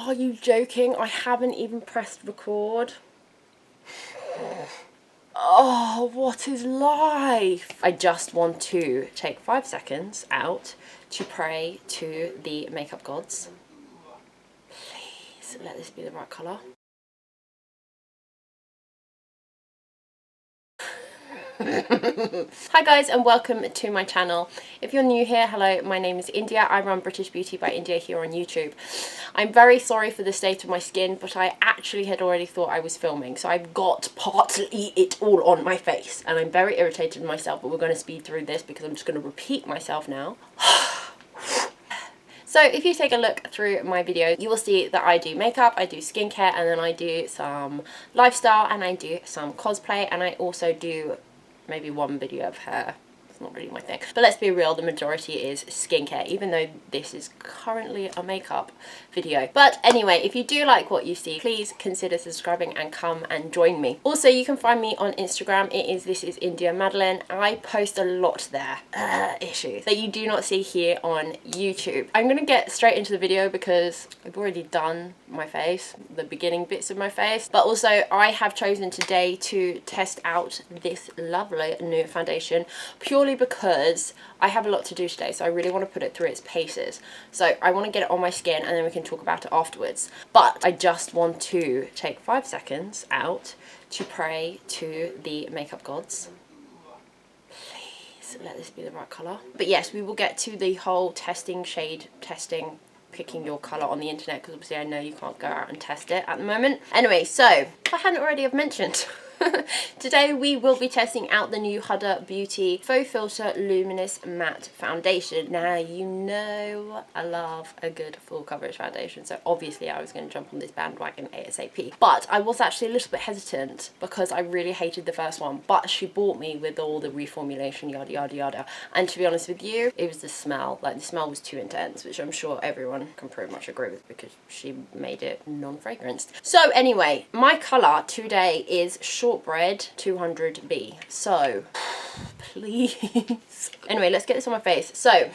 Are you joking? I haven't even pressed record. Oh, what is life? I just want to take 5 seconds out to pray to the makeup gods. Please let this be the right colour. Hi guys and welcome to my channel. If you're new here, hello, my name is India. I run British Beauty by India here on YouTube. I'm very sorry for the state of my skin, but I actually had already thought I was filming, so I've got partly it all on my face and I'm very irritated with myself, but we're going to speed through this because I'm just going to repeat myself now. So if you take a look through my video, you will see that I do makeup, I do skincare, and then I do some lifestyle and I do some cosplay, and I also do maybe one video of hair. It's not really my thing. But let's be real, the majority is skincare, even though this is currently a makeup video. But anyway, if you do like what you see, please consider subscribing and come and join me. Also, you can find me on Instagram. This is India Maybeline. I post a lot there. Issues that you do not see here on YouTube. I'm gonna get straight into the video because I've already done my face, the beginning bits of my face, but also I have chosen today to test out this lovely new foundation purely because I have a lot to do today, so I really want to put it through its paces. So I want to get it on my skin and then we can talk about it afterwards. But I just want to take 5 seconds out to pray to the makeup gods. Please let this be the right colour. But yes, we will get to the whole testing, shade testing, picking your colour on the internet, because obviously I know you can't go out and test it at the moment. Anyway, so if I hadn't already have mentioned, today we will be testing out the new Huda Beauty FauxFilter Luminous Matte Foundation. Now, you know I love a good full coverage foundation, so obviously I was going to jump on this bandwagon ASAP. But I was actually a little bit hesitant because I really hated the first one, but she bought me with all the reformulation, yada yada yada. And to be honest with you, it was the smell. Like, the smell was too intense, which I'm sure everyone can pretty much agree with because she made it non-fragranced. So anyway, my colour today is Shortbread 200B. So please. Anyway, let's get this on my face. So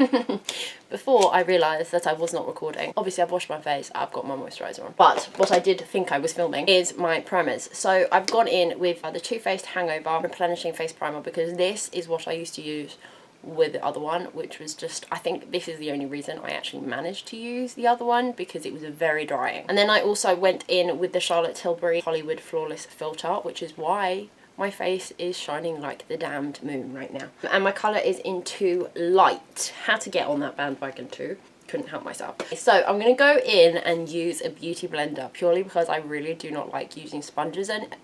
before I realised that I was not recording, obviously I've washed my face, I've got my moisturiser on, but what I did think I was filming is my primers. So I've gone in with the Too Faced Hangover Replenishing Face Primer because this is what I used to use with the other one, which was just, I think this is the only reason I actually managed to use the other one, because it was very drying. And then I also went in with the Charlotte Tilbury Hollywood Flawless Filter, which is why my face is shining like the damned moon right now. And my colour is in Too Light. Had to get on that bandwagon too. Couldn't help myself. So I'm going to go in and use a beauty blender purely because I really do not like using sponges, and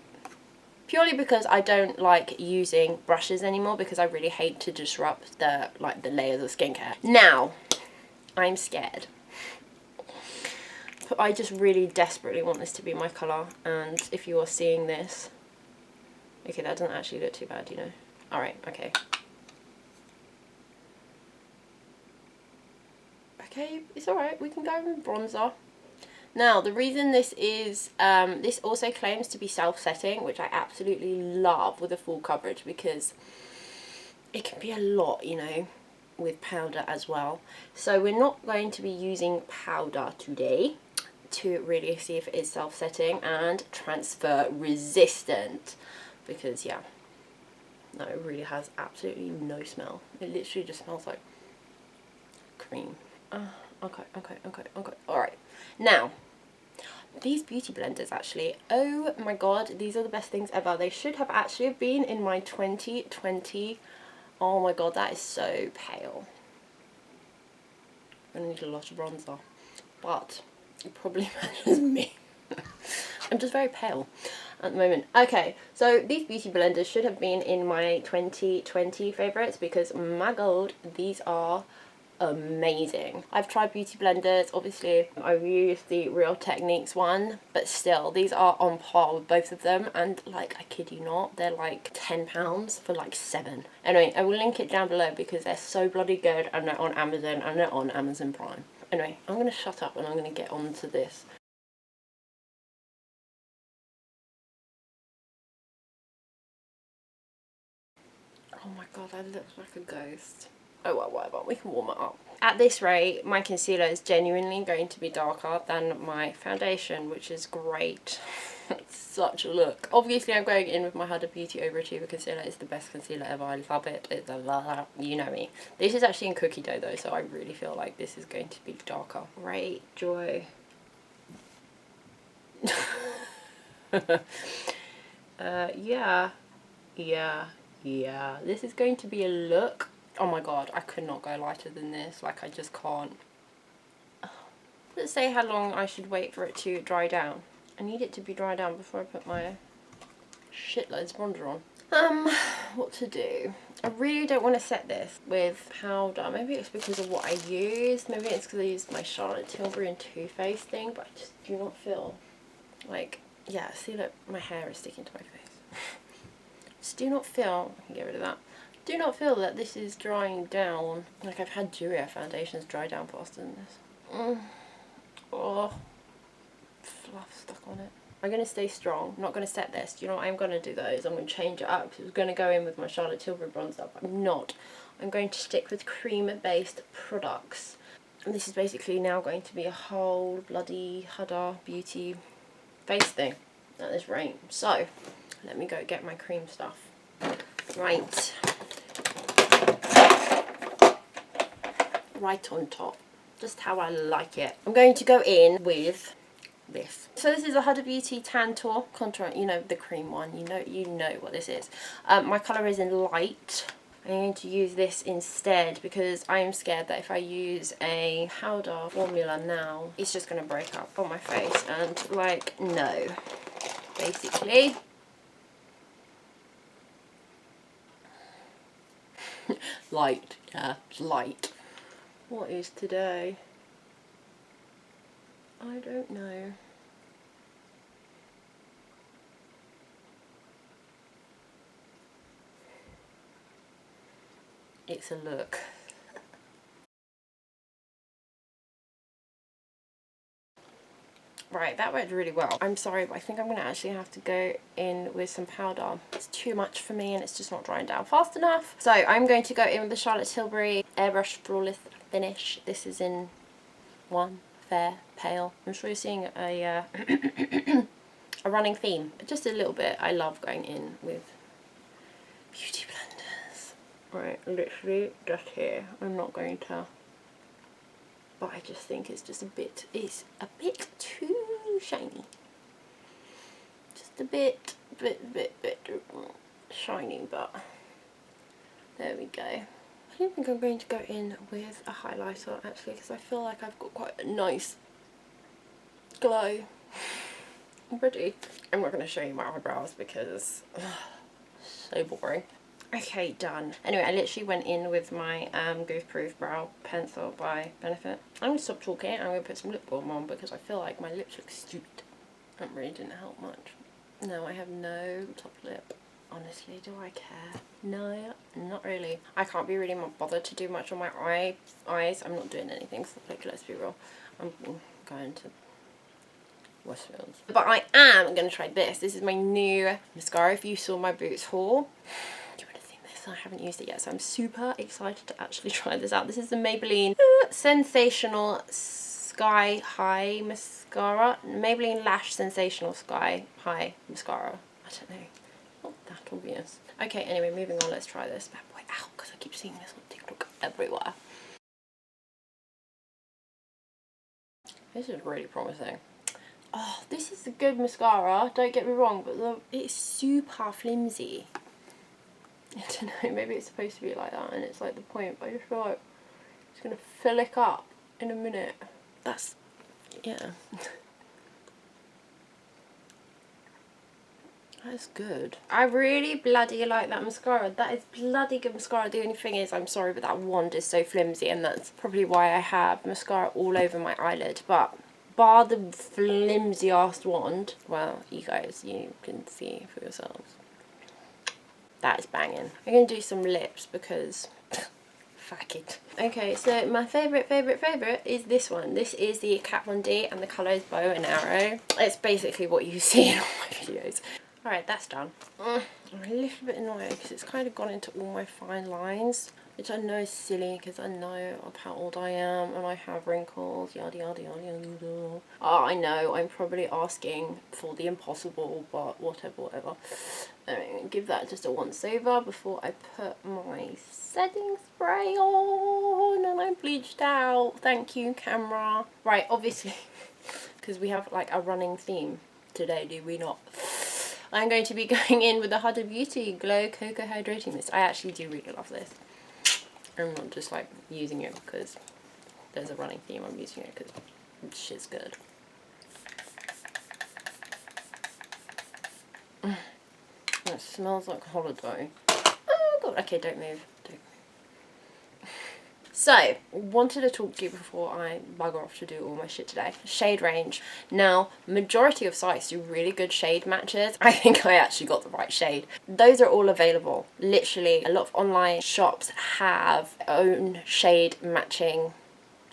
purely because I don't like using brushes anymore because I really hate to disrupt the layers of skincare. Now, I'm scared. But I just really desperately want this to be my colour, and if you are seeing this, okay, that doesn't actually look too bad, you know. Alright, okay. Okay, it's alright, we can go with bronzer. Now, the reason this is, this also claims to be self-setting, which I absolutely love with a full coverage because it can be a lot, you know, with powder as well. So we're not going to be using powder today to really see if it is self-setting and transfer resistant because, yeah, no, it really has absolutely no smell. It literally just smells like cream. Okay. Alright. Now, these beauty blenders actually, oh my god, these are the best things ever. They should have actually been in my 2020. Oh my god, that is so pale. I need a lot of bronzer, but it probably matches me. I'm just very pale at the moment. Okay, so these beauty blenders should have been in my 2020 favourites because my god, these are amazing. I've tried beauty blenders, obviously I've used the Real Techniques one, but still these are on par with both of them, and like, I kid you not, they're like £10 for like 7. Anyway, I will link it down below because they're so bloody good, and they're on Amazon and they're on Amazon Prime. Anyway, I'm gonna shut up and I'm gonna get on to this. Oh my god, I look like a ghost. Oh well, whatever, we can warm it up. At this rate, my concealer is genuinely going to be darker than my foundation, which is great. It's such a look. Obviously, I'm going in with my Huda Beauty Overachiever concealer. It's the best concealer ever. I love it. It's a lot. You know me. This is actually in cookie dough though, so I really feel like this is going to be darker. Great joy. Yeah. This is going to be a look. Oh my god, I could not go lighter than this. Like, I just can't. Let's say how long I should wait for it to dry down. I need it to be dry down before I put my shitloads of bronzer on. What to do? I really don't want to set this with powder. Maybe it's because of what I use. Maybe it's because I used my Charlotte Tilbury and Too Faced thing, but I just do not feel like, yeah, see, look, my hair is sticking to my face. Just do not feel, I can get rid of that. Do not feel that this is drying down. Like, I've had Julia foundations dry down faster than this. Oh, fluff stuck on it. I'm going to stay strong. I'm not going to set this. Do you know what I'm going to do though? Is I'm going to change it up. I was going to go in with my Charlotte Tilbury bronzer, but I'm not. I'm going to stick with cream-based products. And this is basically now going to be a whole bloody Huda Beauty face thing at this rate. So, let me go get my cream stuff. Right. Right on top. Just how I like it. I'm going to go in with this. So this is a Huda Beauty Tantor contour, you know, the cream one. You know what this is. My colour is in light. I'm going to use this instead because I am scared that if I use a powder formula now, it's just going to break up on my face, and like, no. Basically. Light, yeah, light. What is today? I don't know. It's a look. Right, that worked really well. I'm sorry, but I think I'm going to actually have to go in with some powder. It's too much for me and it's just not drying down fast enough. So I'm going to go in with the Charlotte Tilbury Airbrush Flawless Finish. This is in One Fair Pale. I'm sure you're seeing a, a running theme. Just a little bit. I love going in with beauty blenders. Right, literally just here. I'm not going to... But I just think it's just a bit too shiny. Just a bit shiny, but there we go. I don't think I'm going to go in with a highlighter actually, because I feel like I've got quite a nice glow already. I'm not going to show you my eyebrows because so boring. Okay, done. Anyway, I literally went in with my Goof Proof Brow Pencil by Benefit. I'm going to stop talking. I'm going to put some lip balm on because I feel like my lips look stupid. That really didn't help much. No, I have no top lip. Honestly, do I care? No, not really. I can't be really bothered to do much on my eyes. I'm not doing anything, so like, let's be real. I'm going to Westfields. But I am going to try this. This is my new mascara. If you saw my Boots haul, I haven't used it yet, so I'm super excited to actually try this out. This is the Maybeline Sensational Sky High Mascara. Maybelline Lash Sensational Sky High Mascara. I don't know. Not that obvious. Okay, anyway, moving on. Let's try this bad boy out because I keep seeing this on TikTok everywhere. This is really promising. Oh, this is a good mascara. Don't get me wrong, but it's super flimsy. I don't know, maybe it's supposed to be like that and it's like the point, but I just feel like it's going to flick up in a minute. That's, yeah. That's good. I really bloody like that mascara. That is bloody good mascara. The only thing is, I'm sorry, but that wand is so flimsy, and that's probably why I have mascara all over my eyelid. But bar the flimsy ass wand, well, you guys, you can see for yourselves. That is banging. I'm going to do some lips because fuck it. Okay, so my favourite is this one. This is the Kat Von D and the colour is Bow and Arrow. It's basically what you see in all my videos. Alright, that's done. I'm a little bit annoyed because it's kind of gone into all my fine lines, which I know is silly because I know of how old I am and I have wrinkles, yada yada yada yada. I know I'm probably asking for the impossible, but whatever. Anyway, give that just a once over before I put my setting spray on and I'm bleached out. Thank you, camera. Right, obviously, because we have like a running theme today, do we not? I'm going to be going in with the Huda Beauty Glow Coco Hydrating Mist. I actually do really love this. I'm not just like using it because there's a running theme. I'm using it because shit's good. It smells like holiday. Oh god, okay, don't move. So, wanted to talk to you before I bugger off to do all my shit today. Shade range. Now, majority of sites do really good shade matches. I think I actually got the right shade. Those are all available. Literally, a lot of online shops have own shade matching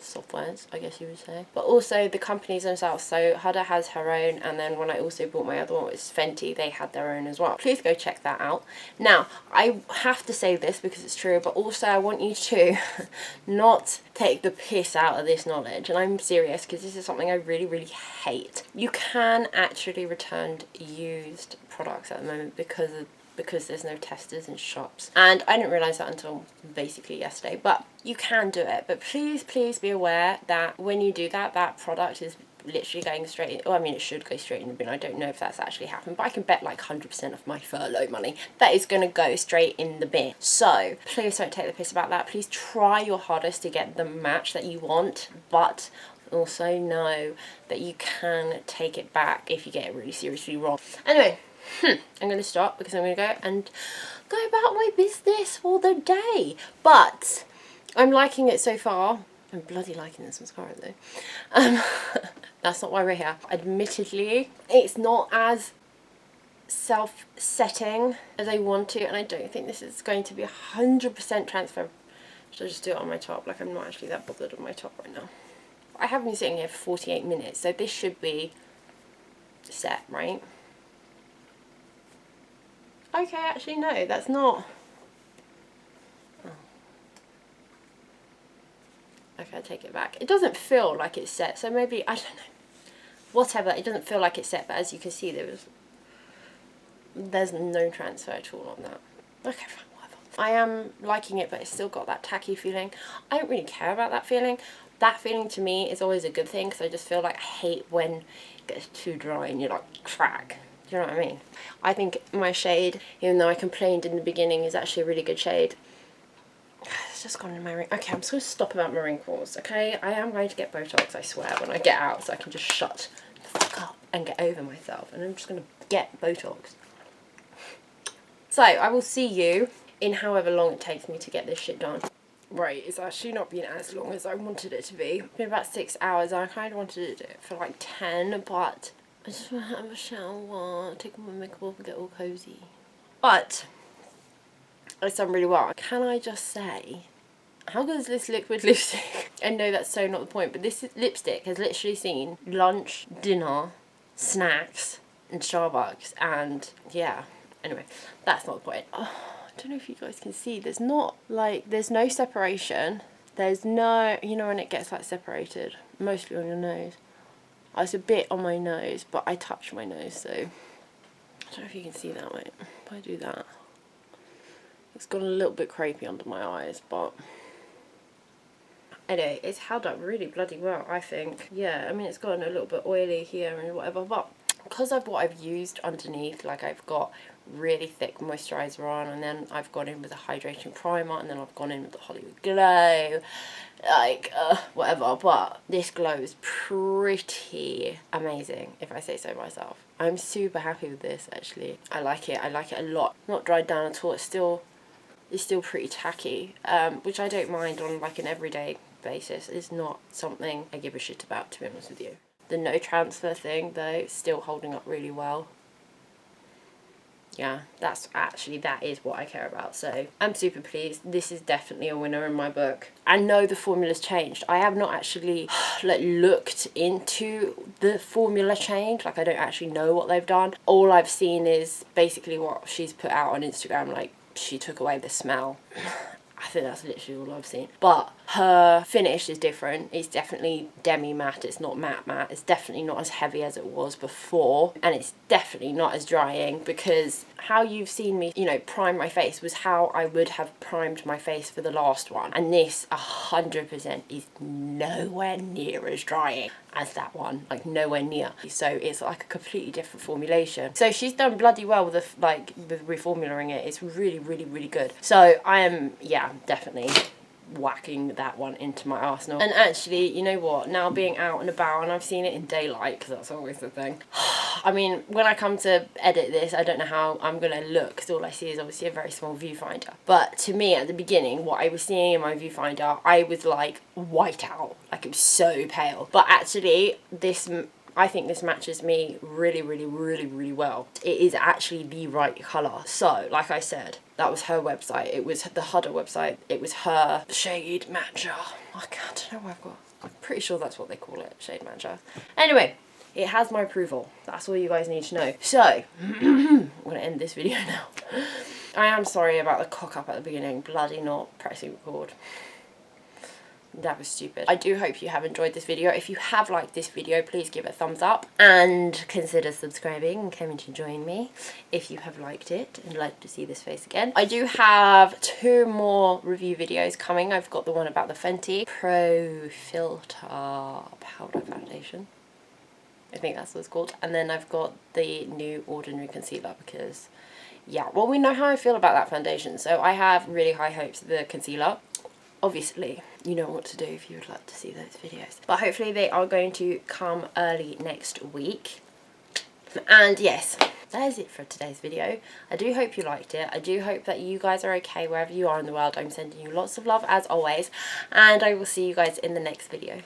softwares, I guess you would say, but also the companies themselves. So Huda has her own, and then when I also bought my other one, it was Fenty, they had their own as well. Please go check that out. Now, I have to say this because it's true, but also I want you to not take the piss out of this knowledge, and I'm serious because this is something I really hate. You can actually return used products at the moment because there's no testers in shops, and I didn't realise that until basically yesterday, but you can do it. But please be aware that when you do that, that product is literally going straight in, well, I mean, it should go straight in the bin. I don't know if that's actually happened, but I can bet like 100% of my furlough money that is going to go straight in the bin. So please don't take the piss about that. Please try your hardest to get the match that you want, but also know that you can take it back if you get it really seriously wrong. Anyway, I'm going to stop because I'm going to go and go about my business for the day. But I'm liking it so far. I'm bloody liking this mascara though. That's not why we're here. Admittedly, it's not as self-setting as I want to, and I don't think this is going to be 100% transfer. Should I just do it on my top? Like, I'm not actually that bothered on my top right now. I have been sitting here for 48 minutes, so this should be set, right? Okay, actually no, that's not. Oh. Okay, I take it back. It doesn't feel like it's set, so maybe, I don't know. Whatever, it doesn't feel like it's set, but as you can see, there's no transfer at all on that. Okay, fine, whatever. I am liking it, but it's still got that tacky feeling. I don't really care about that feeling. That feeling to me is always a good thing, because I just feel like I hate when it gets too dry and you're like, crack. Do you know what I mean? I think my shade, even though I complained in the beginning, is actually a really good shade. It's just gone in my wrinkles. Okay, I'm just going to stop about my wrinkles, okay? I am going to get Botox, I swear, when I get out, so I can just shut the fuck up and get over myself. And I'm just going to get Botox. So, I will see you in however long it takes me to get this shit done. Right, it's actually not been as long as I wanted it to be. It's been about 6 hours. I kind of wanted to do it for like 10, but I just want to have a shower, take my makeup off and get all cozy. But it's done really well. Can I just say, how good is this liquid lipstick? I know that's so not the point, but this lipstick has literally seen lunch, dinner, snacks, and Starbucks, and yeah. Anyway, that's not the point. Oh, I don't know if you guys can see. There's no separation. There's no, you know when it gets like separated, mostly on your nose. It's a bit on my nose, but I touch my nose, so I don't know if you can see that. Wait, if I do that, it's gone a little bit crepey under my eyes, but anyway, it's held up really bloody well, I think. Yeah, I mean, it's gotten a little bit oily here and whatever, but because of what I've used underneath, like I've got really thick moisturiser on, and then I've gone in with a hydrating primer, and then I've gone in with the Hollywood Glow, like whatever, but this glow is pretty amazing, if I say so myself. I'm super happy with this, actually. I like it a lot. Not dried down at all. It's still pretty tacky, which I don't mind on like an everyday basis. It's not something I give a shit about, to be honest with you. The no transfer thing though, still holding up really well. yeah, that is what I care about. So I'm super pleased. This is definitely a winner in my book. I know the formula's changed. I have not actually like looked into the formula change. Like I don't actually know what they've done. All I've seen is basically what she's put out on Instagram, like she took away the smell. I think that's literally all I've seen. But her finish is different. It's definitely demi-matte. It's not matte. It's definitely not as heavy as it was before. And it's definitely not as drying, because how you've seen me, you know, prime my face was how I would have primed my face for the last one. And this 100% is nowhere near as drying as that one. Like nowhere near. So it's like a completely different formulation. So she's done bloody well with with reformulating it. It's really, really, really good. So I am, yeah, definitely whacking that one into my arsenal. And actually, you know what, now being out and about, and I've seen it in daylight, because that's always the thing. I mean, when I come to edit this, I don't know how I'm gonna look, because all I see is obviously a very small viewfinder. But to me, at the beginning, what I was seeing in my viewfinder, I was like white out, like it was so pale. But actually, I think this matches me really, really, really, really well. It is actually the right colour. So, like I said, that was her website. It was the Huda website. It was her shade matcher. I don't know why I'm pretty sure that's what they call it, shade matcher. Anyway, it has my approval. That's all you guys need to know. So, I'm going to end this video now. I am sorry about the cock up at the beginning. Bloody not pressing record. That was stupid. I do hope you have enjoyed this video. If you have liked this video, please give it a thumbs up and consider subscribing and coming to join me if you have liked it and like to see this face again. I do have 2 more review videos coming. I've got the one about the Fenty Pro Filter Powder Foundation. I think that's what it's called. And then I've got the new Ordinary Concealer, because yeah, well, we know how I feel about that foundation. So I have really high hopes of the concealer. Obviously, you know what to do if you would like to see those videos. But hopefully they are going to come early next week. And yes, that is it for today's video. I do hope you liked it. I do hope that you guys are okay wherever you are in the world. I'm sending you lots of love as always. And I will see you guys in the next video.